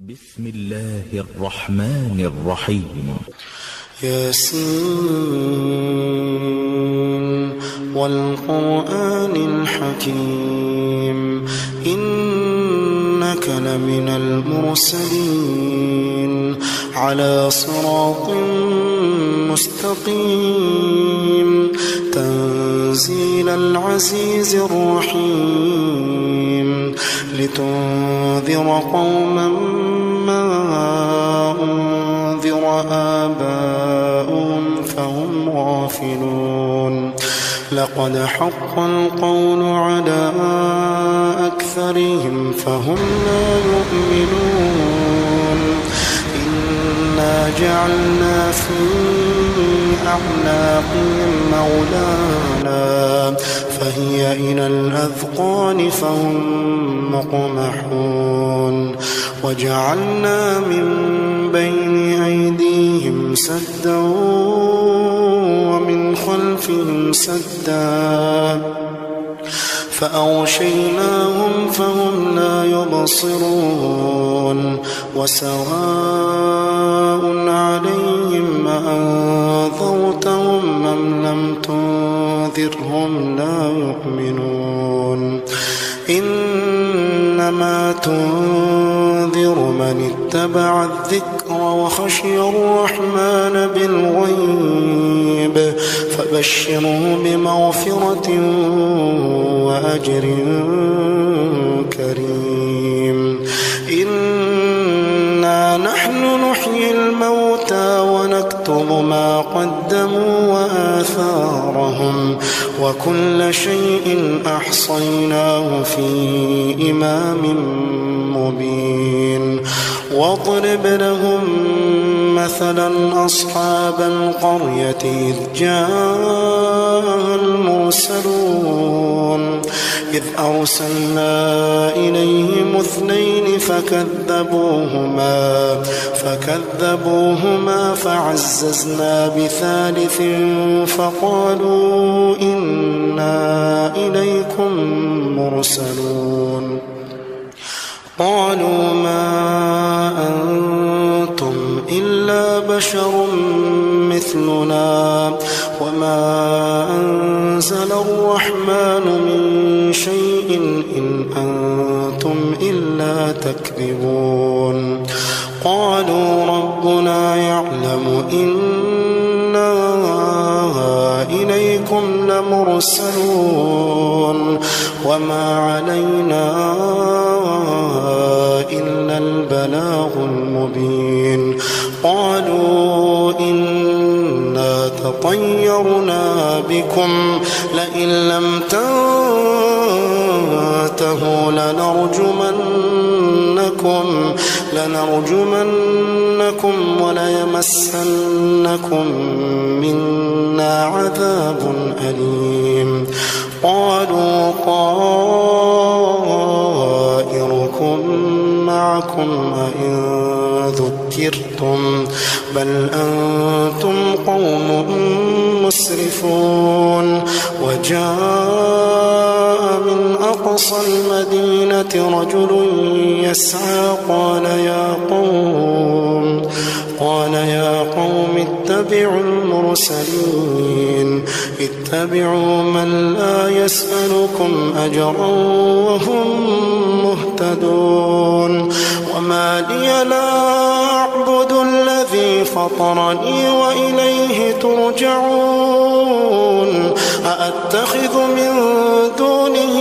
بسم الله الرحمن الرحيم. ياسين والقرآن الحكيم إنك لمن المرسلين على صراط مستقيم تنزيل العزيز الرحيم لتنذر قوما ما أنذر آباؤهم فهم غافلون لقد حق القول على أكثرهم فهم لا يؤمنون إنا جعلنا في أعناقهم مولانا فهي إلى الأذقان فهم مقمحون وجعلنا من بين أيديهم سدا ومن خلفهم سدا فأغشيناهم فهم لا يبصرون وسواء عليهم أأنذرتهم أم لم تنذرهم لا يؤمنون إنما تنذر من اتبع الذكر وخشي الرحمن بالغيب فبشره بمغفرة وأجر كريم إنا نحن نحيي الموتى ونكتب ما قدموا وآثارهم وكل شيء أحصيناه في إمام مبين واضرب لهم مثلا أصحاب القرية إذ جاء المرسلون إذ أرسلنا إليهم اثنين فكذبوهما فعززنا بثالث فقالوا إنا إليكم مرسلون قالوا ما أنتم إلا بشر مثلنا وما أنزل الرحمن من شيء إن أنتم إلا تكذبون قالوا ربنا يعلم إنا إليكم لمرسلون وما علينا إلا البلاغ المبين قالوا إنا تطيرنا بكم لئن لم تنتهوا لنرجمنكم وليمسنكم منا عذاب أليم قالوا طائركم معكم أئن ذكرتم بل أنتم قوم مسرفون وجاء من أقصى المدينة رجل يسعى قال يا قوم اتبعوا المرسلين اتبعوا من لا يسألكم أجرا وهم مهتدون وما لي لا أعبد الذي فطرني وإليه ترجعون أأتخذ من دونه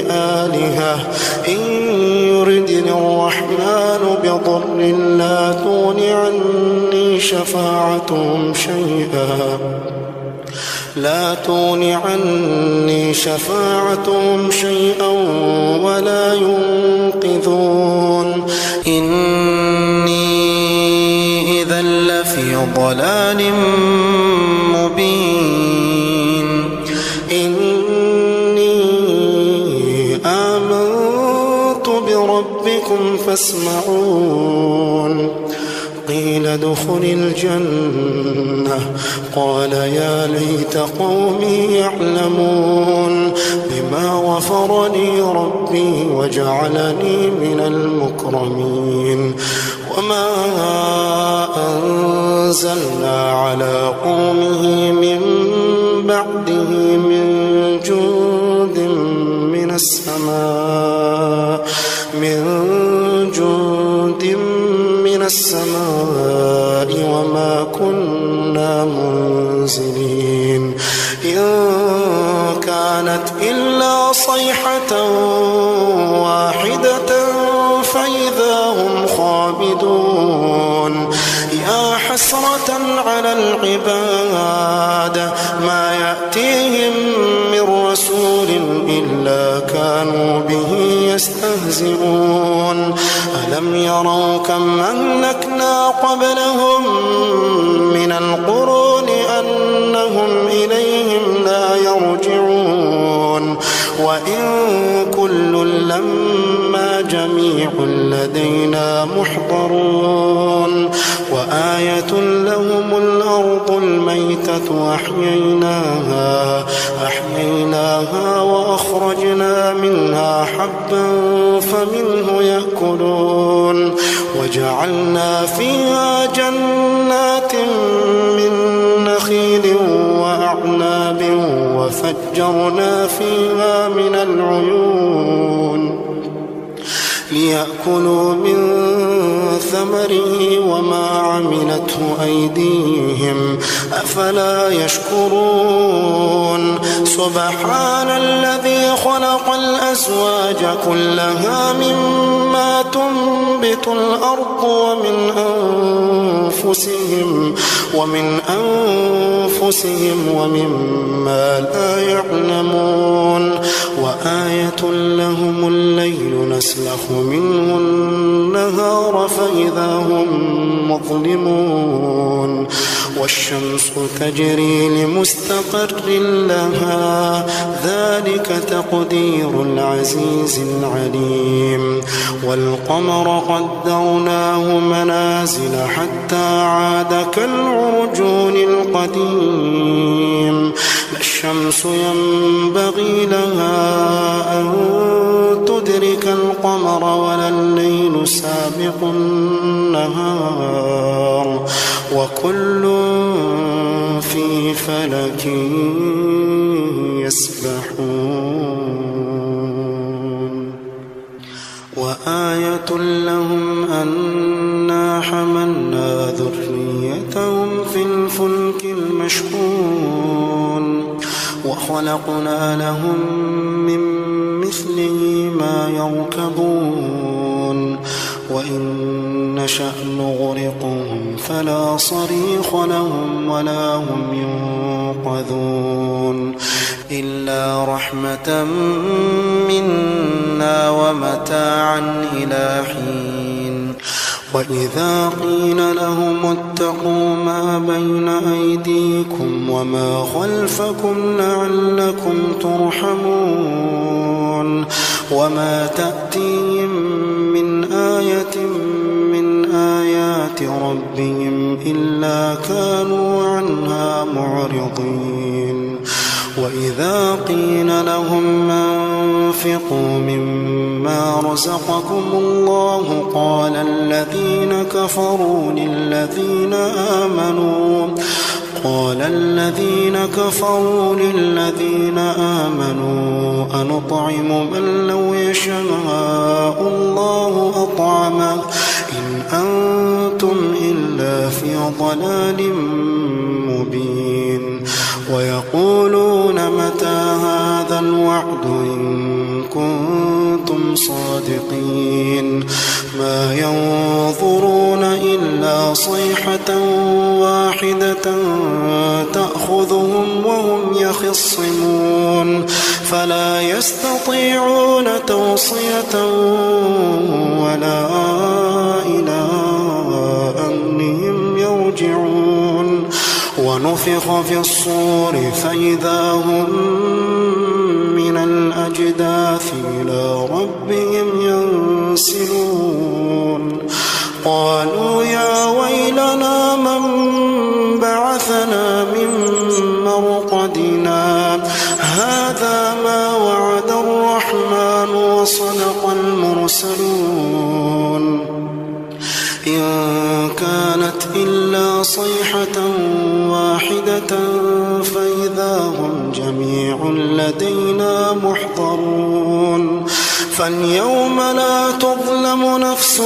آلهة إن يردني الرحمن بضر لا تغن عني شفاعتهم شيئا ولا ينقذون إني إذا لفي ضلال مبين إني آمنت بربكم فاسمعون قيل ادخل الجنة قال يا ليت قومي يعلمون بما غفر لي ربي وجعلني من المكرمين وما أنزلنا على قومه من بعده من جند من السماء وما كنا منزلين إن كانت إلا صيحة واحدة فإذا هم خامدون يا حسرة على العباد ما يأتيهم من رسول إلا كانوا به يستهزئون ألم يروا كم أهلكنا قبلهم من القرون أنهم إليهم لا يرجعون وإن كل لما جميع لدينا محضرون وآية لهم الأرض الميتة أحييناها وأخرجنا منها حبا فمنه يأكلون وجعلنا فيها جنات من نخيل وأعناب وفجرنا فيها من العيون ليأكلوا من ثمره وما عملته أيديهم أفلا يشكرون سبحان الذي خلق الأزواج كلها مما تنبت الأرض ومن أنفسهم ومما لا يعلمون وآية لهم الليل نسلخ منه النهار فإذا هم مظلمون والشمس تجري لمستقر لها ذلك تقدير العزيز العليم والقمر قدرناه منازل حتى عاد كالعرجون القديم لا الشمس ينبغي لها أن تدرك القمر ولا الليل سابق النهار وكل في فلك يسبحون وآية لهم أنا حملنا ذريتهم في الفلك المشحون وخلقنا لهم من مثله ما يركبون وإن نشأ نغرقهم فلا صريخ لهم ولا هم ينقذون إلا رحمة منا ومتاعا إلى حين وإذا قيل لهم اتقوا ما بين أيديكم وما خلفكم لعلكم ترحمون وما تأتيهم من آية من آيات ربهم إلا كانوا عنها معرضين وإذا قيل لهم أنفقوا مما رزقكم الله قال الذين كفروا للذين آمنوا أنطعم من لو يشاء الله أطعمه إن أنتم إلا في ضلال مبين ويقولون متى هذا الوعد إن كنتم صادقين ما ينظرون إلا صيحة واحدة تأخذهم وهم يخصمون فلا يستطيعون توصية ولا إلى أهلهم يرجعون ونفخ في الصور فإذا هم من الأجداث إلى ربهم ينسلون قالوا يا ويلنا فإذا هم جميع لدينا محضرون فاليوم لا تظلم نفس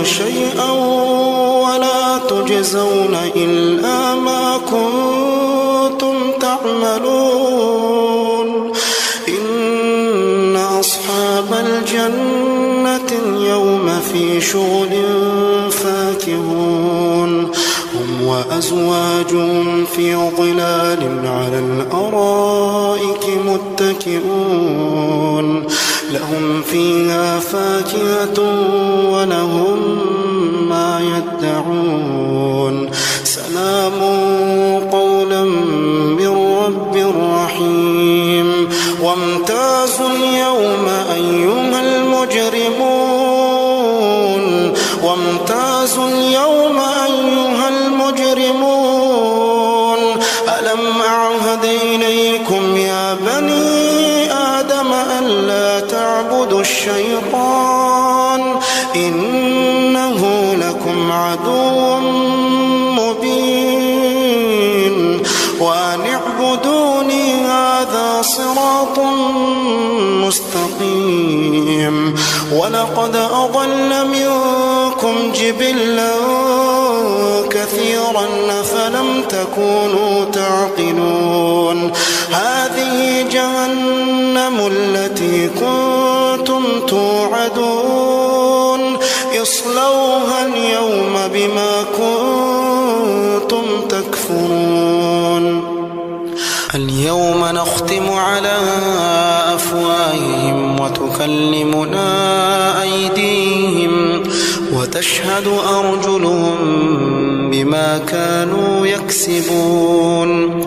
شيئا ولا تجزون إلا ما كنتم تعملون إن أصحاب الجنة اليوم في شغل فاكهون هم وأزواجهم في ظلال على الأرائك متكئون لهم فيها فاكهة ولهم ما يدعون سلام قولا من رب رحيم وامتازوا اليوم أيها المجرمون ألم أعهد إليكم يا بني آدم ألا تعبدوا الشيطان إنه لكم عدو مبين وأن اعبدوني هذا صراط مستقيم ولقد أضل منكم جبلا كثيرا فلم تكونوا تعقلون هذه جهنم التي كنتم توعدون اصلوها اليوم بما كنتم تكفرون اليوم نختم على أفواههم وتكلمنا أيديهم وتشهد أرجلهم بما كانوا يكسبون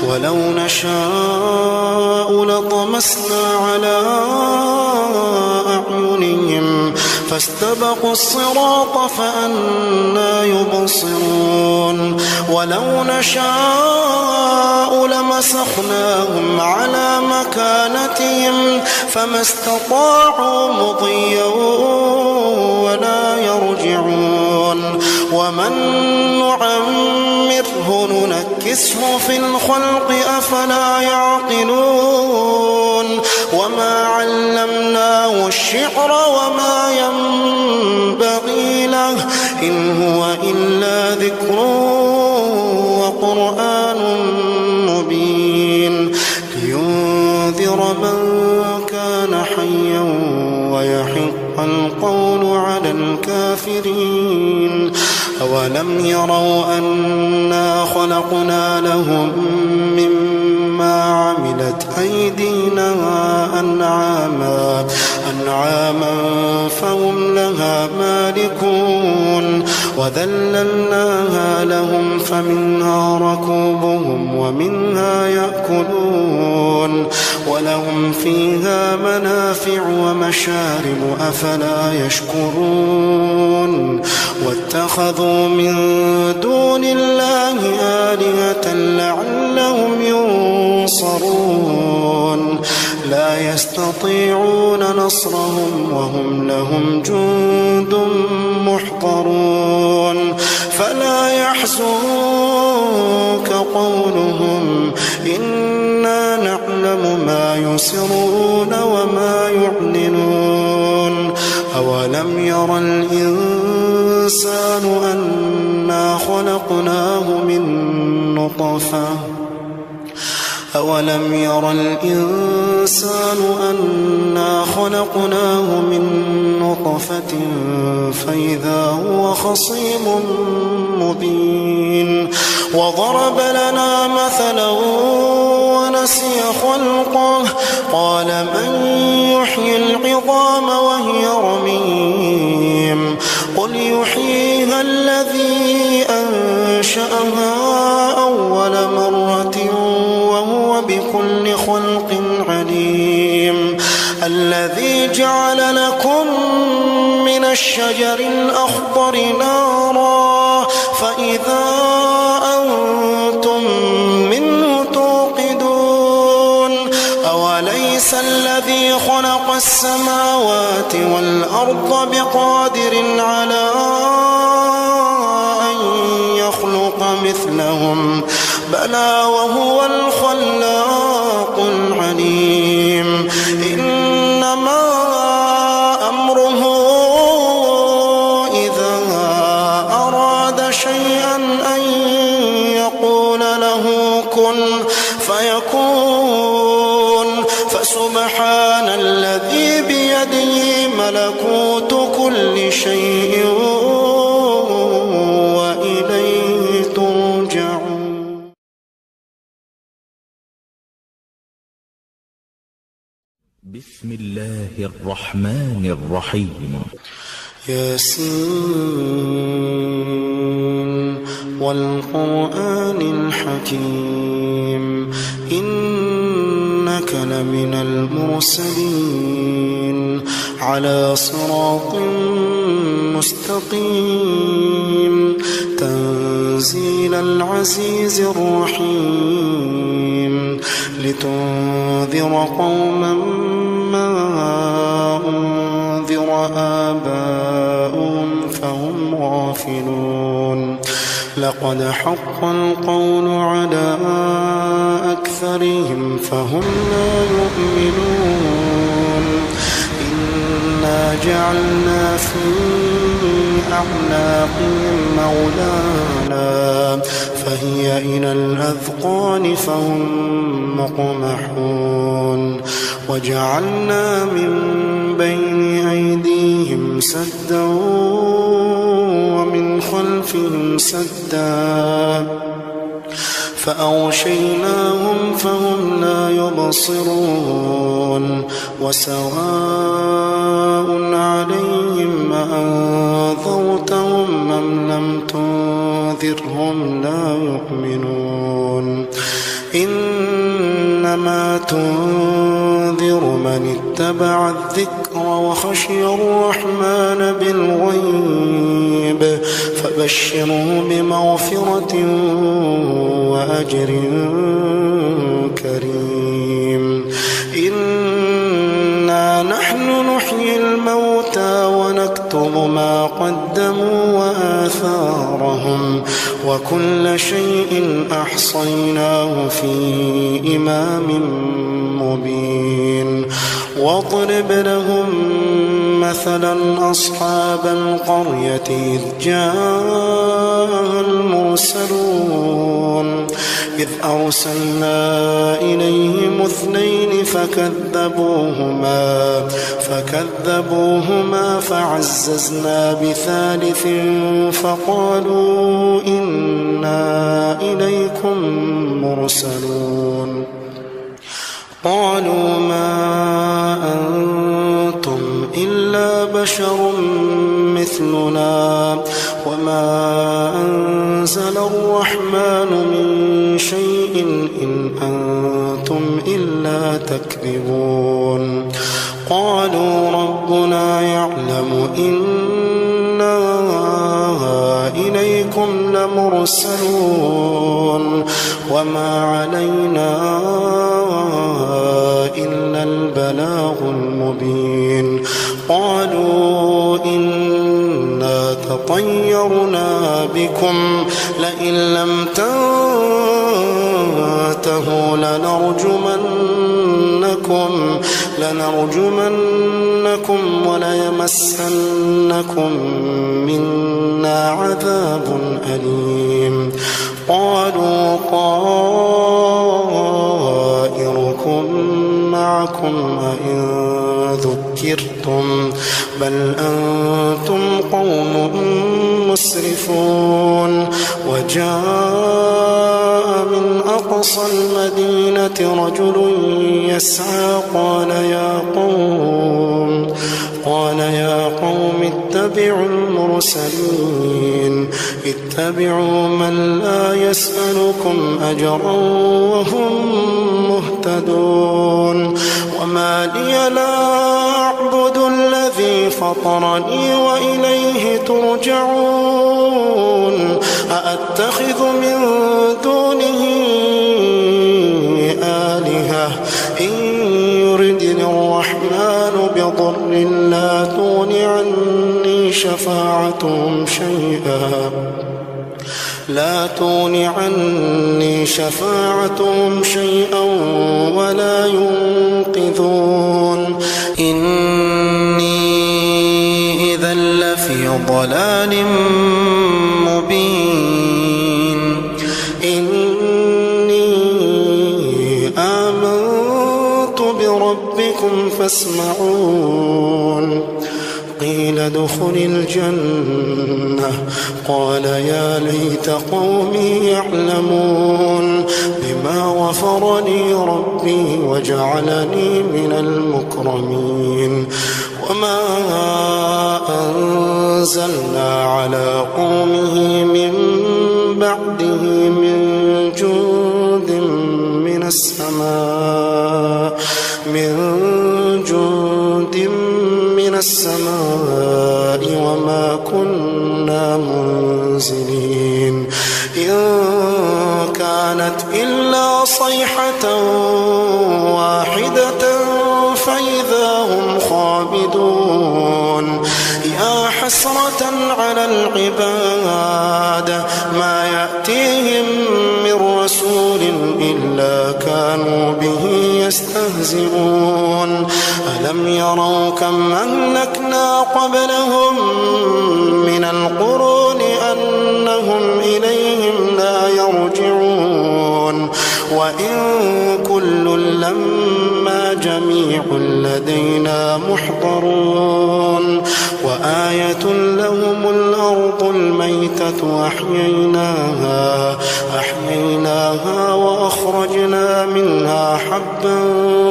ولو نشاء لطمسنا على أعينهم فاستبقوا الصراط فأنى يبصرون ولو نشاء لمسخناهم على مكانتهم فما استطاعوا مضيا ولا يرجعون ومن نعمره ننكسه في الخلق أفلا يعقلون وما علمناه الشعر وما ينبغي له إن هو إلا ذكر وقرآن مبين لينذر من كان حيا ويحق القول على الكافرين أولم يروا أنا خلقنا لهم مما عملت أيدينا أنعاما فهم لها مالكون وذللناها لهم فمنها ركوبهم ومنها يأكلون ولهم فيها منافع ومشارب أفلا يشكرون واتخذوا من دون الله آلهة لعلهم ينصرون لا يستطيعون نصرهم وهم لهم جند محضرون فلا يحزنك قولهم إنا نعلم ما يسرون وما يعلنون أولم ير الإنسان أنا خلقناه من نطفة أولم ير الإنسان أنا خلقناه من نطفة فإذا هو خصيم مبين وضرب لنا مثلا ونسي خلقه قال من يحيي العظام وهي رميم قل يحييها الذي أنشأها أول مرة وهو بكل خلق عليم الذي جعل لكم من الشجر الأخضر نارا فإذا أنتم منه توقدون أوليس الذي خلق السماوات والأرض بقادر على أن يخلق مثلهم ألا وهو الخلاق العليم إنما أمره إذا أراد شيئا أن يقول له كن فيكون فسبحان الذي بيده ملكوت كل شيء وإليه ترجعون. بسم الله الرحمن الرحيم. ياسين والقرآن الحكيم إنك لمن المرسلين على صراط مستقيم تنزيل العزيز الرحيم لتنذر قوما ما أنذر آباؤهم فهم غافلون لقد حق القول على أكثرهم فهم لا يؤمنون إنا جعلنا في أعناقهم مولانا فهي إلى الأذقان فهم مقمحون وجعلنا من بين أيديهم سدا ومن خلفهم سدا فأغشيناهم فهم لا يبصرون وسواء عليهم أنذرتهم أم لم تنذرهم لا يؤمنون إنما تنذر من اتبع الذكر وخشي الرحمن بالغيب فبشره بمغفرة وأجر كريم إنا نحن نحيي الموتى ونكتب ما قدموا وآثارهم وكل شيء أحصيناه في إمام مبين واضرب لهم مثلا أصحاب القرية إذ جاء المرسلون إذ أرسلنا إليهم اثنين فكذبوهما فعززنا بثالث فقالوا إنا إليكم مرسلون قالوا ما أنتم إلا بشر مثلنا وما أنزل الرحمن من شيء إن أنتم إلا تكذبون قالوا ربنا يعلم إنا إليكم لمرسلون وما علينا إلا البلاغ المبين قالوا إنا تطيرنا بكم لئن لم تنتهوا لنرجمنكم وليمسنكم منا عذاب أليم قالوا طائركم معكم أئن ذكرتم بل أنتم قوم مسرفون وجاء من أقصى المدينة رجل يسعى قال يا قوم اتبعوا المرسلين اتبعوا من لا يسألكم أجرا وهم مهتدون وما لي لا أعبد الذي فطرني وإليه ترجعون أأتخذ من دونه آلهة إن يردني الرحمن بضر لا تغن عني شفاعتهم شيئا لا تغن عني شفاعتهم شيئا ولا ينقذون إني إذا لفي ضلال مبين إني آمنت بربكم فاسمعون قيل ادخل الجنة قال يا ليت قومي يعلمون بما غفر لي ربي وجعلني من المكرمين وما أنزلنا على قومه من بعده من جند من السماء وما كنا منزلين إن كانت إلا صيحة واحدة فإذا هم خامدون يا حسرة على العباد ما يأتيهم من رسول إلا كانوا به يستهزئون ألم يروا كم أهلكنا قبلهم من القرون أنهم إليهم لا يرجعون وإن كل لما جميع لدينا محضرون وآية لهم الأرض الميتة أحييناها وأخرجنا منها حبا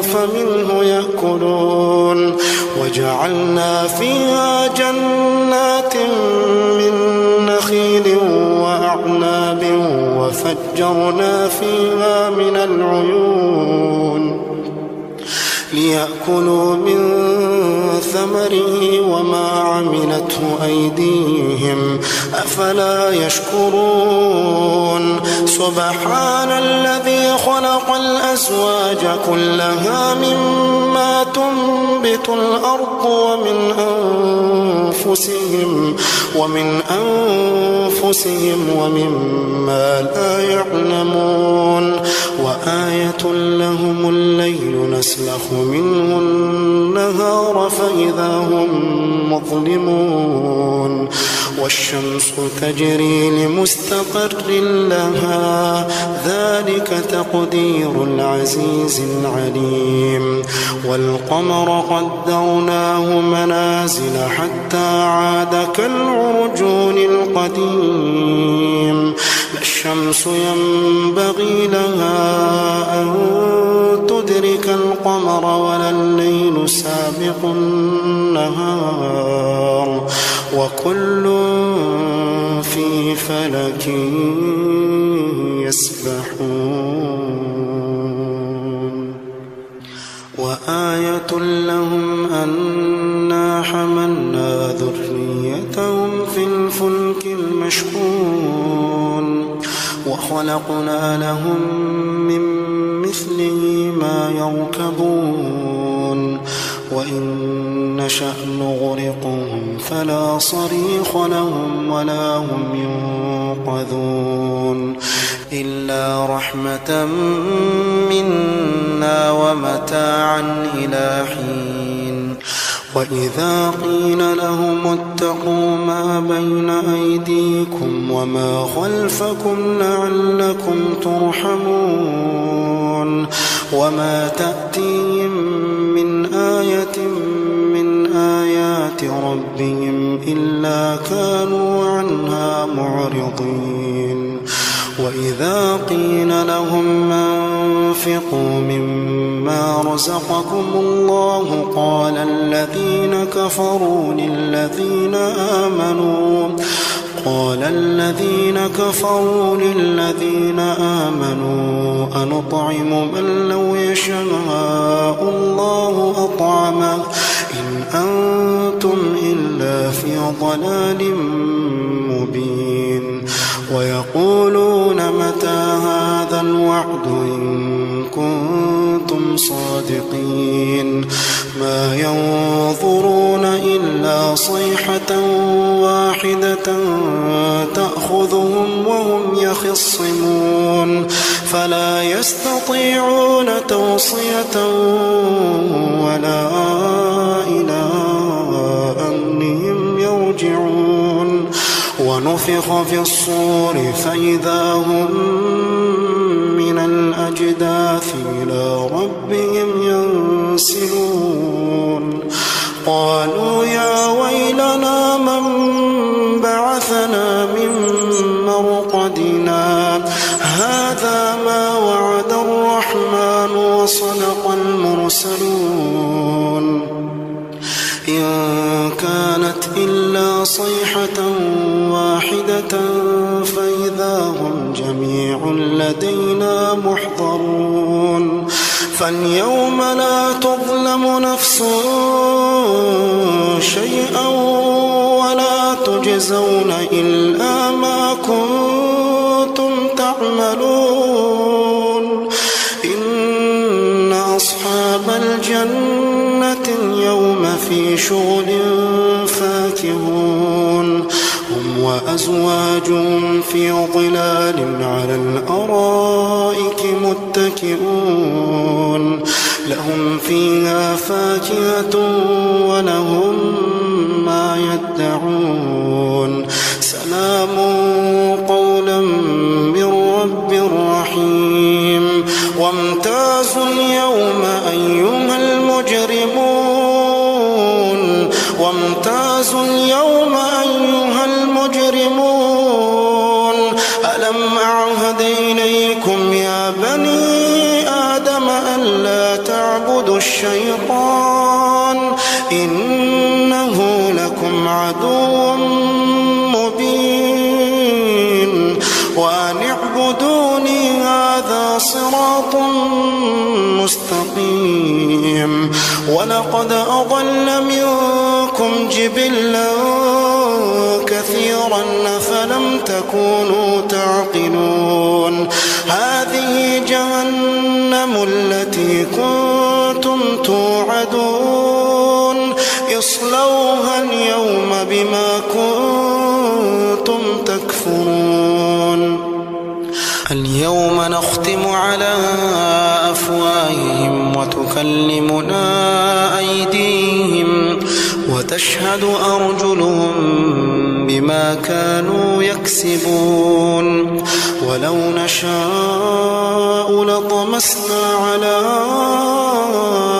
فمنه يأكلون وجعلنا فيها جنات من نخيل وأعناب وفجرنا فيها من العيون ليأكلوا من ثمره وما عملته أيديهم أفلا يشكرون سبحان الذي خلق الأزواج كلها مما تنبت الأرض ومن أنفسهم ومما لا يعلمون وآية لهم الليل نسلخ منه النهار فإذا هم مظلمون والشمس تجري لمستقر لها ذلك تقدير العزيز العليم والقمر قدرناه منازل حتى عاد كالعرجون القديم لا الشمس ينبغي لها أن تدرك القمر ولا الليل سابق النهار وكل في فلك يسبحون وآية لهم أنا حملنا ذريتهم في الفلك المشحون وخلقنا لهم من مثله ما يركبون وإن نشأ نغرقهم فلا صريخ لهم ولا هم ينقذون إلا رحمة منا ومتاعا إلى حين وإذا قيل لهم اتقوا ما بين أيديكم وما خلفكم لعلكم ترحمون وما تأتيهم من آية من آيات ربهم إلا كانوا عنها معرضين وإذا قيل لهم أنفقوا مما رزقكم الله قال الذين كفروا للذين آمنوا أنطعم من لو يشاء الله أطعمه إن أنتم إلا في ضلال مبين ويقولون متى هذا الوعد إن كنتم صادقين ما ينظرون إلا صيحة واحدة تأخذهم وهم يخصمون فلا يستطيعون توصية ولا إلى أهلهم يرجعون ونفخ في الصور فإذا هم من الأجداث إلى ربهم ينسلون قالوا يا ويلنا من بعثنا من مرقدنا هذا ما وعد الرحمن وصدق المرسلون إن كانت إلا صيحة واحدة فإذا هم جميع لدينا محضرون فاليوم لا تظلم نفس شيئا ولا تجزون إلا ما كنتم تعملون إن أصحاب الجنة اليوم في شغل فاكهون هم وأزواجهم في ظلال على الأرائك متكئون لهم فيها فاكهة ولهم ما يدعون سلام قولا من رب رحيم وامتازوا اليوم أيها المجرمون ألم أعهد إليكم يا بني آدم ألا تعبدوا الشيطان إنه لكم عدو مبين وأن اعبدوني هذا صراط مستقيم ولقد أضل منكم جبلا كثيرا فلم تكونوا تعقلون هذه جهنم التي كنتم توعدون اصلوها اليوم بما كنتم تكفرون اليوم نختم على أفواههم وتكلمنا أيديهم وتشهد أرجلهم بما كانوا يكسبون ولو نشاء لطمسنا على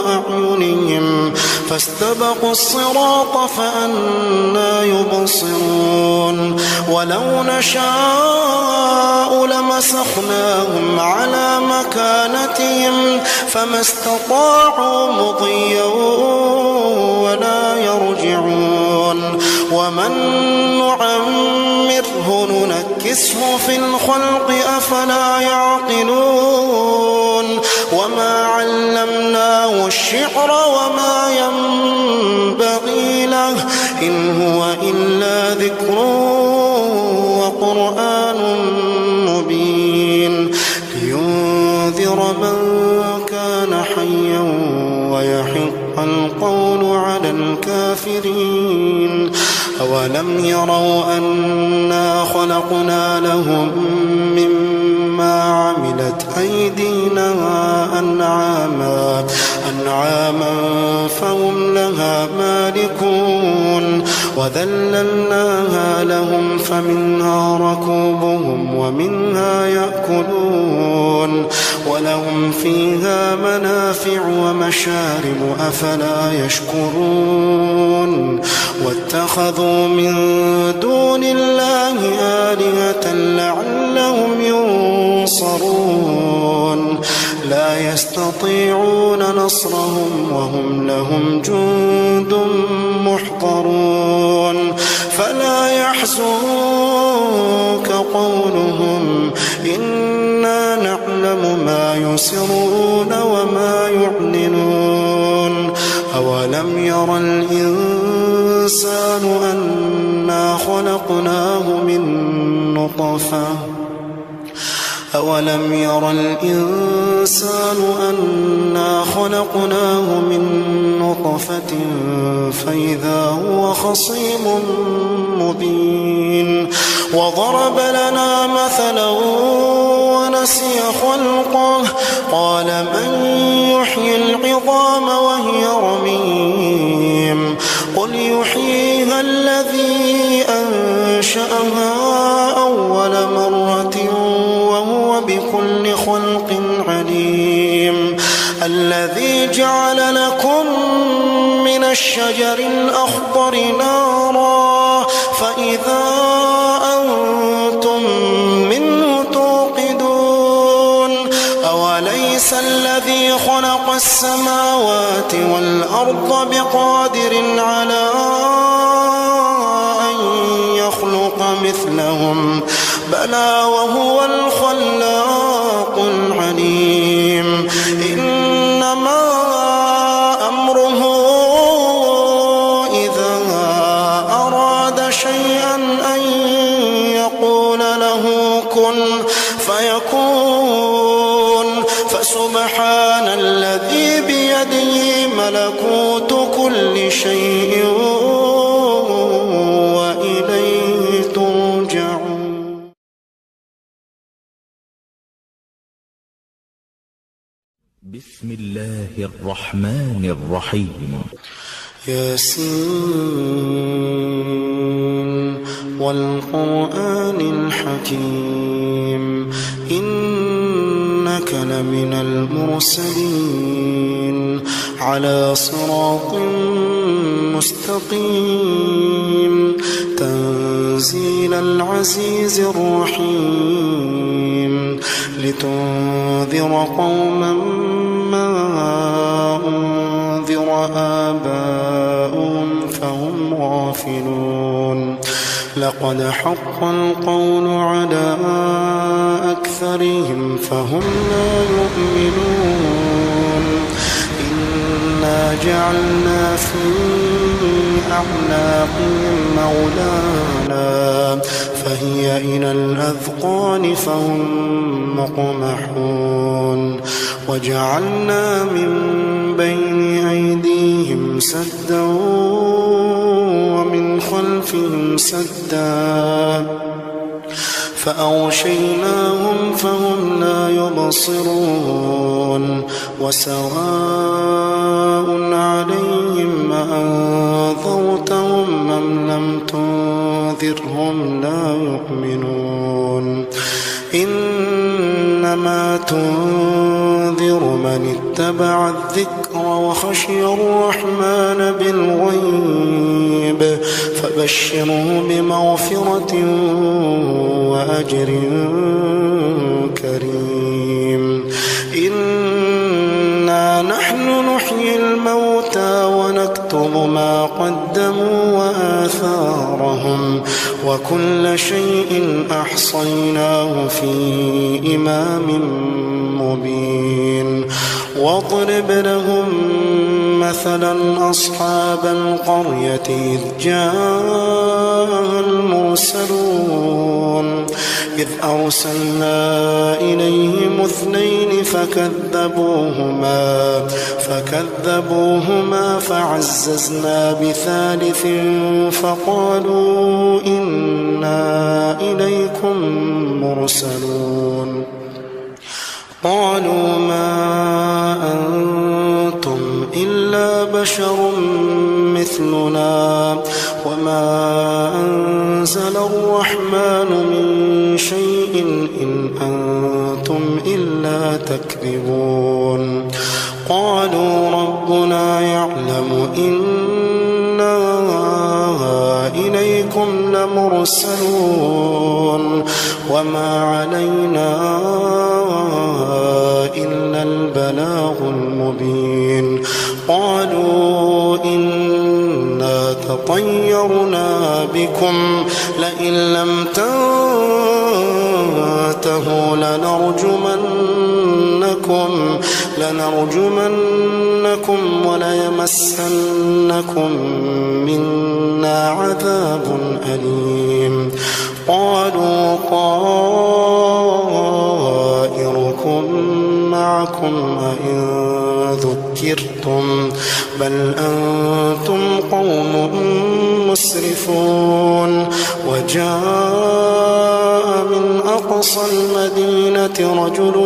أعينهم فاستبقوا الصراط فأنى يبصرون ولو نشاء لمسخناهم على مكانتهم فما استطاعوا مضيا ولا يرجعون ومن نعمره ننكسه في الخلق أفلا يعقلون وما علمناه الشعر وما ينبغي له إن هو إلا ذكر وقرآن مبين لينذر من كان حيا ويحق القول على الكافرين أولم يروا أنا خلقنا لهم مما عملت أيدينا أنعاما فهم لها مالكون وذللناها لهم فمنها ركوبهم ومنها يأكلون ولهم فيها منافع ومشارب أفلا يشكرون واتخذوا من دون الله آلهة لعلهم ينصرون لا يستطيعون نصرهم وهم لهم جند محضرون فلا يحزنك قولهم إنا نعلم ما يسرون وما يعلنون أولم ير الإنسان أنا خلقناه من نطفة أولم ير الإنسان أنا خلقناه من نطفة فإذا هو خصيم مبين وضرب لنا مثلا ونسي خلقه قال من يحيي العظام وهي رميم قل يحييها الذي أنشأها أول مرة وهو بكل خلق عليم الذي جعل لكم من الشجر الأخضر نارا فإذا أنتم منه توقدون أوليس الذي خلق السماوات والأرض بقادر على أن يخلق مثلهم بلى وهو الخلاق العليم إنما أمره إذا أراد شيئا أن يقول له كن فيكون فسبحان الذي بيده ملكوت كل شيء وإليه ترجعون. بسم الله الرحمن الرحيم. ياسين والقرآن الحكيم إنك لمن المرسلين على صراط مستقيم تنزيل العزيز الرحيم لتنذر قوما ما أنذر آباؤهم فهم غافلون لقد حق القول على أكثرهم فهم لا يؤمنون إنا جعلنا في أعناقهم مولانا فهي إلى الأذقان فهم مقمحون وجعلنا من بين أيديهم سدا ومن خلفهم سدا فأغشيناهم فهم لا يبصرون وسواء عليهم أنذرتهم أم لم تنذرهم لا يؤمنون إنما تنذر من اتبع الذكر وخشي الرحمن بالغيب فبشره بمغفرة وأجر كريم إنا نحن نحيي الموتى ونكتب ما قدموا وآثارهم وكل شيء أحصيناه في إمام مبين واضرب لهم مثلا أصحاب القرية إذ جاء المرسلون إذ أرسلنا إليهم اثنين فكذبوهما فعززنا بثالث فقالوا إنا إليكم مرسلون قالوا ما أنتم إلا بشر مثلنا وما أنزل الرحمن من شيء إن أنتم إلا تكذبون قالوا ربنا يعلم إنا إليكم لمرسلون وما علينا إلا البلاغ المبين قالوا إنا تطيرنا بكم لئن لم تنتهوا لنرجمنكم وليمسنكم منا عذاب أليم قالوا معكم أئن ذكرتم بل أنتم قوم مسرفون وجاء من أقصى المدينة رجل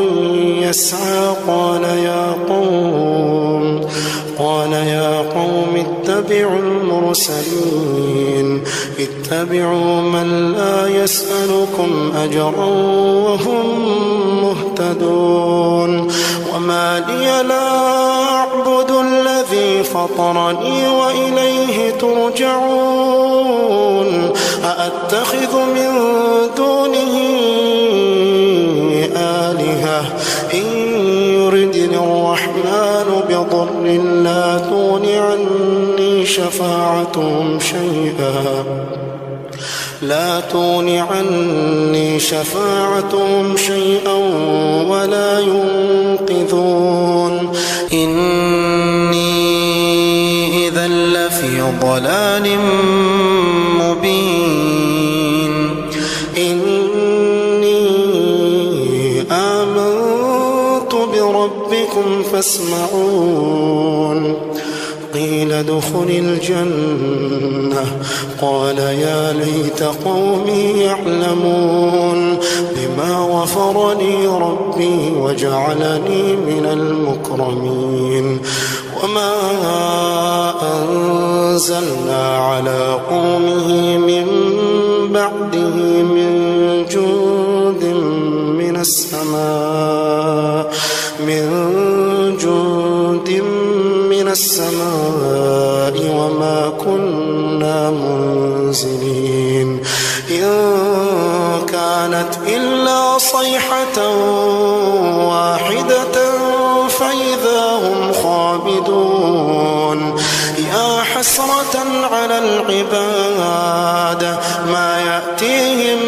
يسعى قال يا قوم اتبعوا المرسلين اتبعوا من لا يسألكم أجرا وهم مهتدون وما لي لا أعبد الذي فطرني وإليه ترجعون أأتخذ من دونه آلهة إن يردني الرحمن بضر لا تغن عني شفاعتهم شيئا ولا ينقذون إني إذا لفي ضلال مبين إني آمنت بربكم فاسمعون قيل ادخل الجنة قال يا ليت قومي يعلمون بما غفر لي ربي وجعلني من المكرمين وما أنزلنا على قومه من بعده من جند من السماء وما كنا منزلين إن كانت إلا صيحة واحدة فإذا هم خامدون يا حسرة على العباد ما يأتيهم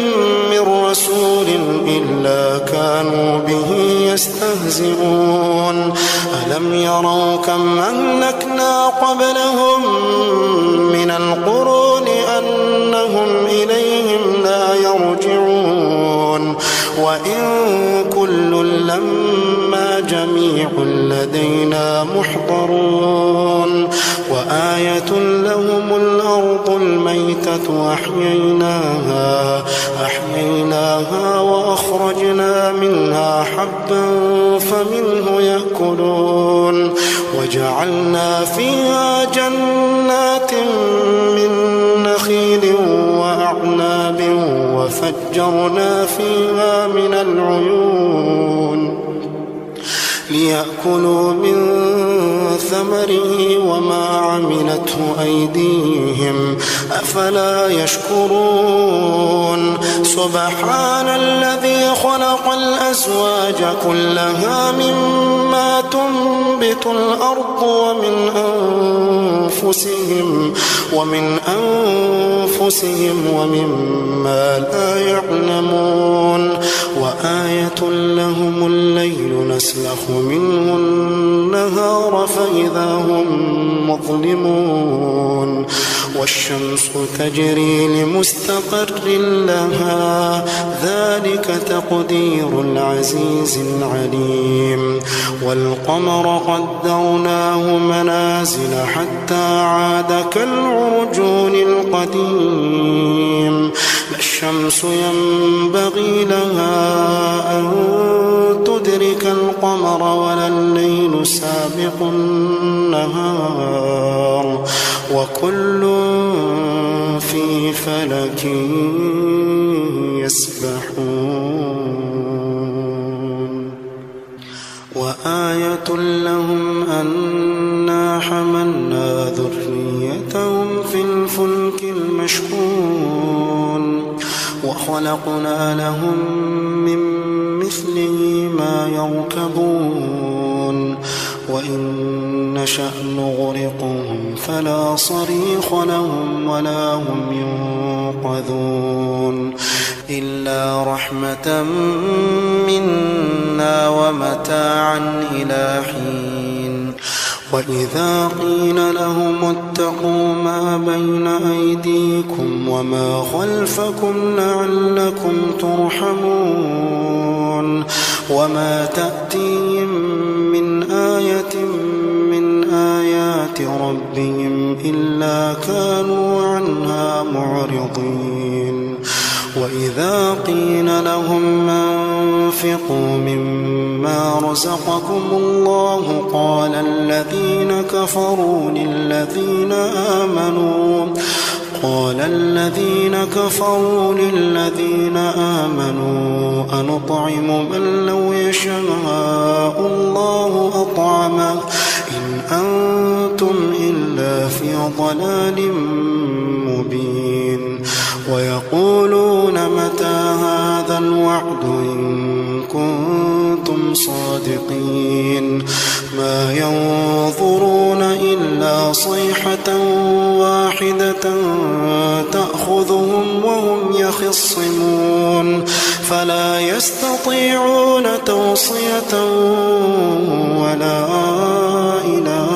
من رسول إلا كانوا به يستهزئون ألم يروا كم أهلكنا قبلهم من القرون أنهم إليهم لا يرجعون وإن كل لما جميع لدينا محضرون وآية لهم الأرض الميتة أحييناها وأخرجنا منها حبا فمنه يأكلون وجعلنا فيها جنات من نخيل وأعناب وفجرنا فيها من العيون ليأكلوا من ثمره وما عملته أيديهم أفلا يشكرون سبحان الذي خلق الأزواج كلها مما تنبت الأرض ومن أنفسهم ومما لا يعلمون وآية لهم الليل نسلخ منه النهار فإذا هم مظلمون والشمس تجري لمستقر لها ذلك تقدير العزيز العليم والقمر قدرناه منازل حتى عاد كالعرجون القديم لا الشمس ينبغي لها أن تدرك القمر ولا الليل سابق النهار وكل في فلك يسبحون وآية لهم أنا حملنا ذريتهم في الفلك المشحون وخلقنا لهم من مثله ما يركبون وإن نشأ نغرقهم فلا صريخ لهم ولا هم ينقذون إلا رحمة منا ومتاعا إلى حين وإذا قيل لهم اتقوا ما بين أيديكم وما خلفكم لعلكم ترحمون وما تأتيهم ربهم إلا كانوا عنها معرضين. وإذا قيل لهم أنفقوا مما رزقكم الله قال الذين كفروا للذين آمنوا أنطعم من لو يشاء الله أطعمه إن أنتم إلا في ضلال مبين. ويقولون متى هذا الوعد إن كنتم صادقين. ما ينظرون إلا صيحة واحدة تأخذهم وهم يخصمون فلا يستطيعون توصية ولا إلى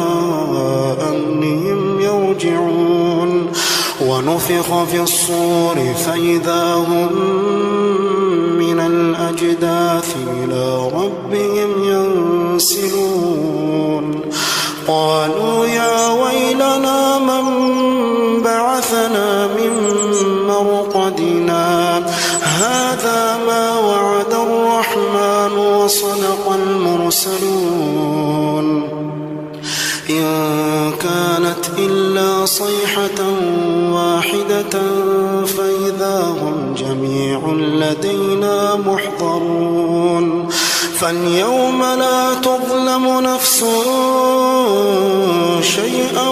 أهلهم يرجعون. ونفخ في الصور فإذا هم من الأجداث إلى ربهم ينسلون. قالوا يا ويلنا من بعثنا من مرقدنا هذا ما وعد الرحمن وصدق المرسلون. إن كانت إلا صيحة واحدة فإذا هم جميع لدينا محضرون. فاليوم لا تظلم نفس شيئا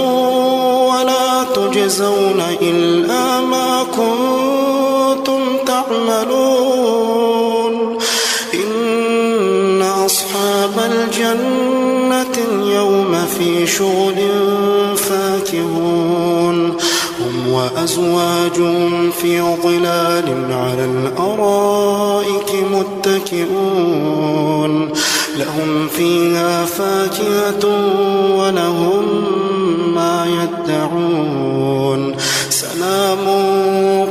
ولا تجزون إلا ما كنتم تعملون. إن أصحاب الجنة اليوم في شغل فاكهون هم وأزواجهم في ظلال على الأرائك متكئون لهم فيها فاكهة ولهم ما يدعون. سلام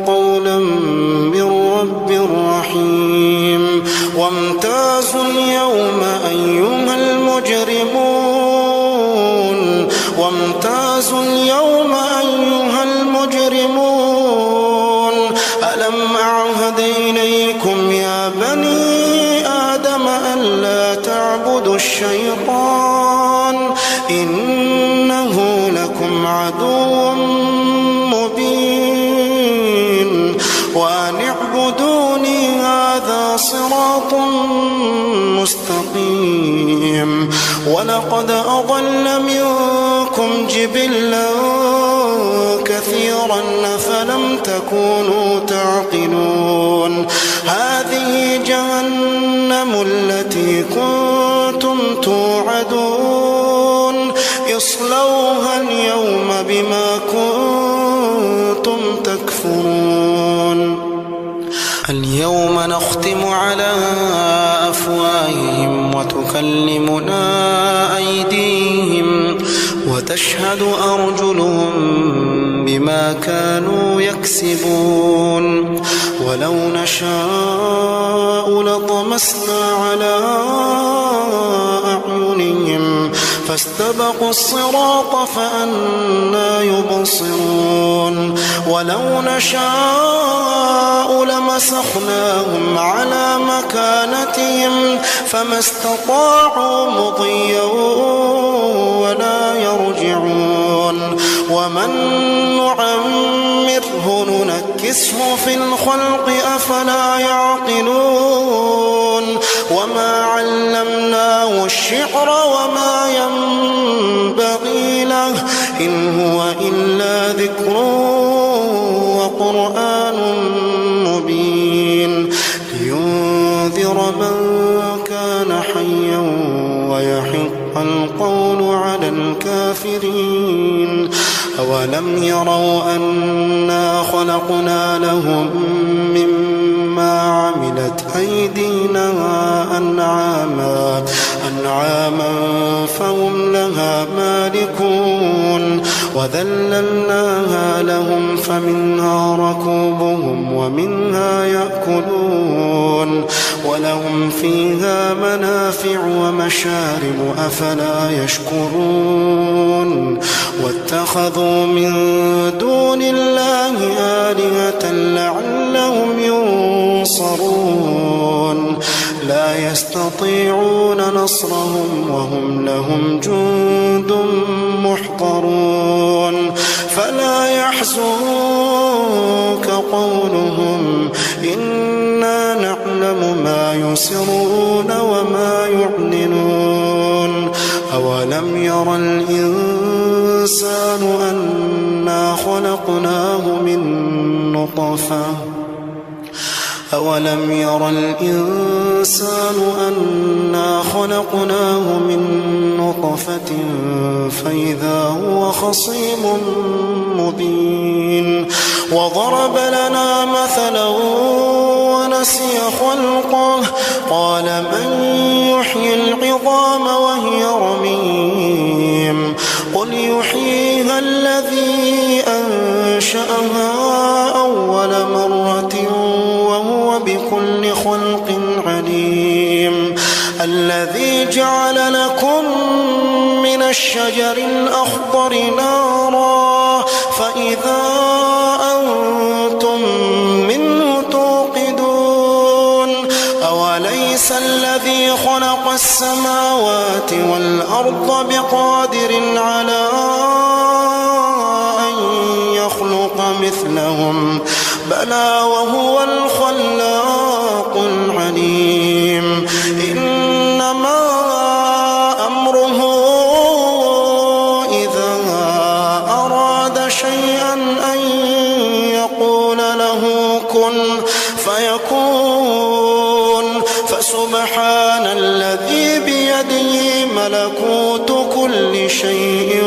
قولا من رب رحيم. وامتازوا اليوم أيها المجرمون ألم أعهد إليكم يا بني آدم ألا تعبدوا الشيطان إنه لكم عدو مبين. وأن اعبدوني هذا صراط مستقيم. ولقد أضل منكم جبلا كثيرا أفلم تكونوا تعقلون. هذه جهنم التي كنتم توعدون اصلوها اليوم بما كنتم تكفرون. اليوم نختم على أفواههم وتكلمنا أيديهم وتشهد أرجلهم بما كانوا يكسبون. ولو نشاء لطمسنا على أعينهم فاستبقوا الصراط فأنى يبصرون. ولو نشاء لمسخناهم على مكانتهم فما استطاعوا مضيا ولا يرجعون. ومن نعمره ننكسه في الخلق أفلا يعقلون. وما علمناه الشعر وما ينبغي له إن هو إلا ذكر وقرآن مبين لينذر من كان حيا ويحق القول على الكافرين. أولم يروا أنا خلقنا لهم مما عملت أيدينا أنعاما فهم لها مالكون. وذللناها لهم فمنها ركوبهم ومنها يأكلون ولهم فيها منافع ومشارب أفلا يشكرون واتخذوا من دون الله آلهة لعلهم ينصرون لا يستطيعون نصرهم وهم لهم جند محضرون فلا يحزنك قولهم إنا نعلم ما يسرون وما يعلنون أولم ير الإنسان أنا خلقناه من نطفة أولم ير الإنسان أنا خلقناه من نطفة فإذا هو خصيم مبين وضرب لنا مثلا ونسي خلقه قال من يحيي العظام وهي رميم قل يحييها الذي أنشأها أول مرة وهو بكل خلق عليم الذي جعل لكم من الشجر الأخضر نارا فإذا أنتم منه توقدون أوليس الذي خلق السماوات والأرض بقادر على أن يخلق مثلهم بلى وهو الخلاق العليم إنما أمره إذا أراد شيئا أن يقول له كن فيكون فسبحان الذي بيده ملكوت كل شيء